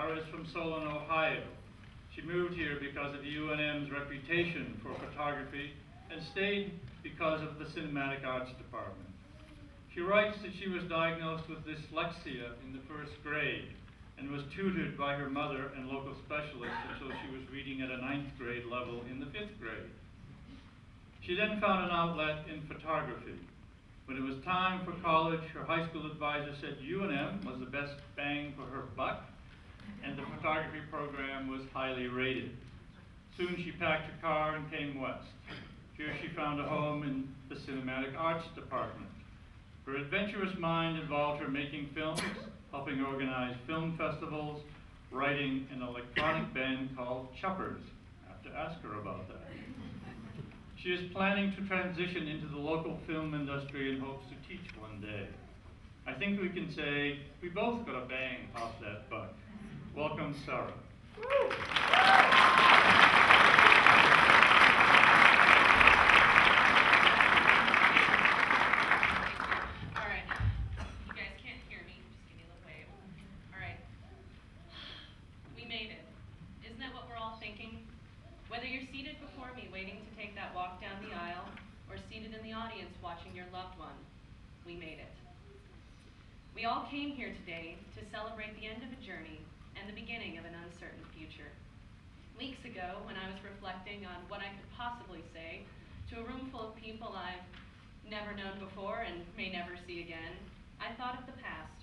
Sahra is from Solon, Ohio. She moved here because of UNM's reputation for photography and stayed because of the cinematic arts department. She writes that she was diagnosed with dyslexia in the first grade and was tutored by her mother and local specialists until she was reading at a 9th grade level in the 5th grade. She then found an outlet in photography. When it was time for college, her high school advisor said UNM was the best bang for her buck, and the photography program was highly rated. Soon she packed her car and came west. Here she found a home in the cinematic arts department. Her adventurous mind involved her making films, helping organize film festivals, writing an electronic band called Chuppers. I have to ask her about that. She is planning to transition into the local film industry and hopes to teach one day. I think we can say we both got a bang off that buck. Welcome, Sahra. Whether you're seated before me waiting to take that walk down the aisle, or seated in the audience watching your loved one, we made it. We all came here today to celebrate the end of a journey and the beginning of an uncertain future. Weeks ago, when I was reflecting on what I could possibly say to a room full of people I've never known before and may never see again, I thought of the past.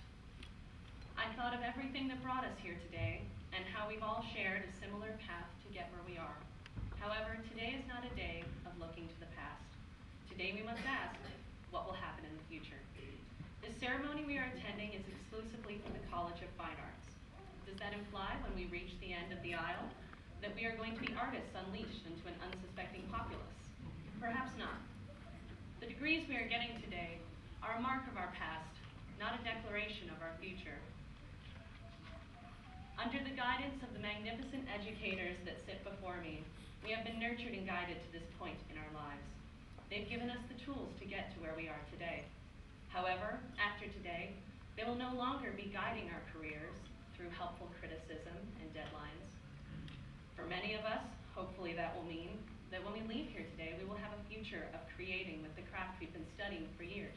I thought of everything that brought us here today and how we've all shared a similar path to get where we are. However, today is not a day of looking to the past. Today we must ask, what will happen in the future? The ceremony we are attending is exclusively for the College of Fine Arts. Does that imply, when we reach the end of the aisle, that we are going to be artists unleashed into an unsuspecting populace? Perhaps not. The degrees we are getting today are a mark of our past, not a declaration of our future. Under the guidance of the magnificent educators that sit before me, we have been nurtured and guided to this point in our lives. They've given us the tools to get to where we are today. However, after today, they will no longer be guiding our careers through helpful criticism and deadlines. For many of us, hopefully that will mean that when we leave here today, we will have a future of creating with the craft we've been studying for years.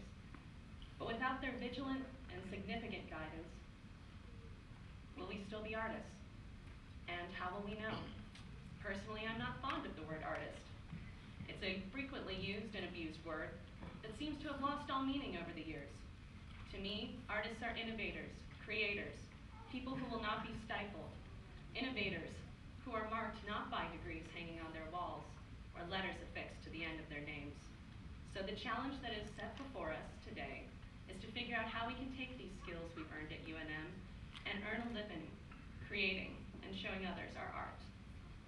But without their vigilant and significant guidance, will we still be artists? And how will we know? Personally, I'm not fond of the word artist. It's a frequently used and abused word that seems to have lost all meaning over the years. To me, artists are innovators, creators, people who will not be stifled, innovators who are marked not by degrees hanging on their walls or letters affixed to the end of their names. So the challenge that is set before us today is to figure out how we can take these skills we've earned at UNM and earn a living, creating and showing others our art.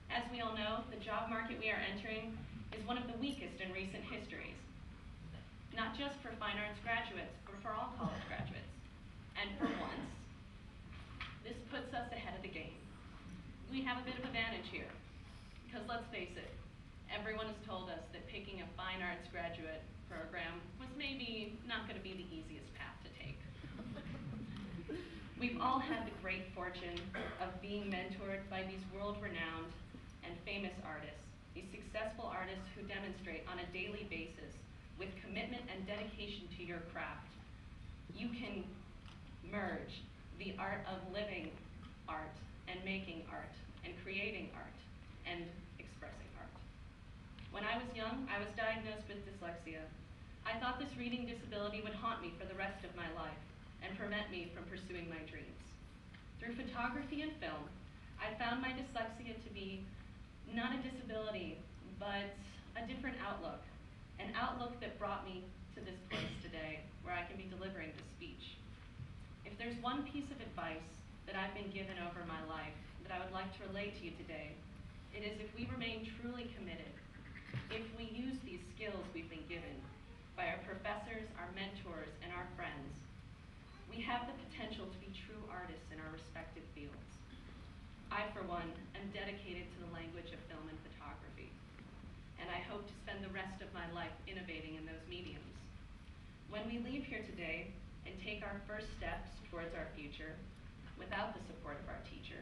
As we all know, the job market we are entering is one of the weakest in recent histories, not just for fine arts graduates, but for all college graduates. And for once, this puts us ahead of the game. We have a bit of advantage here, because let's face it, everyone has told us that picking a fine arts graduate program was maybe not going to be the easiest path to take. We've all had the great fortune of being mentored by these world-renowned and famous artists, these successful artists who demonstrate on a daily basis with commitment and dedication to your craft. You can merge the art of living art and making art and creating art and expressing art. When I was young, I was diagnosed with dyslexia. I thought this reading disability would haunt me for the rest of my life and prevent me from pursuing my dreams. Through photography and film, I found my dyslexia to be not a disability, but a different outlook, an outlook that brought me to this place today where I can be delivering this speech. If there's one piece of advice that I've been given over my life that I would like to relate to you today, it is if we remain truly committed, if we use these skills we've been given by our professors, our mentors, and our friends, we have the potential to be true artists in our respective fields. I, for one, am dedicated to the language of film and photography, and I hope to spend the rest of my life innovating in those mediums. When we leave here today and take our first steps towards our future, without the support of our teacher,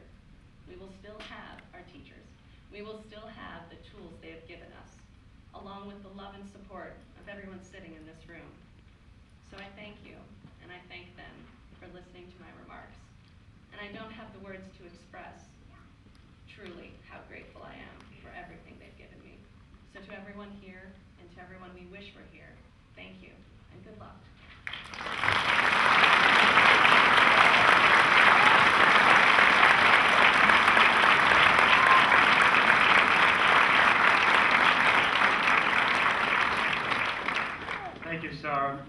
we will still have our teachers. We will still have the tools they have given us, along with the love and support of everyone sitting in this room. So I thank you, and I thank them for listening to my remarks. And I don't have the words to express truly how grateful I am for everything they've given me. So to everyone here, and to everyone we wish were here, thank you, and good luck. Thank you, Sahra.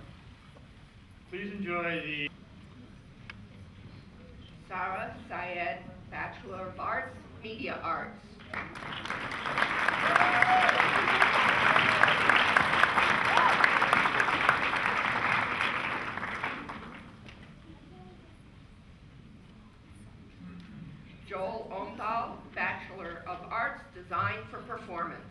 Please enjoy the Sahra Saedi, Bachelor of Arts, Media Arts. Joel Onthal, Bachelor of Arts, Design for Performance.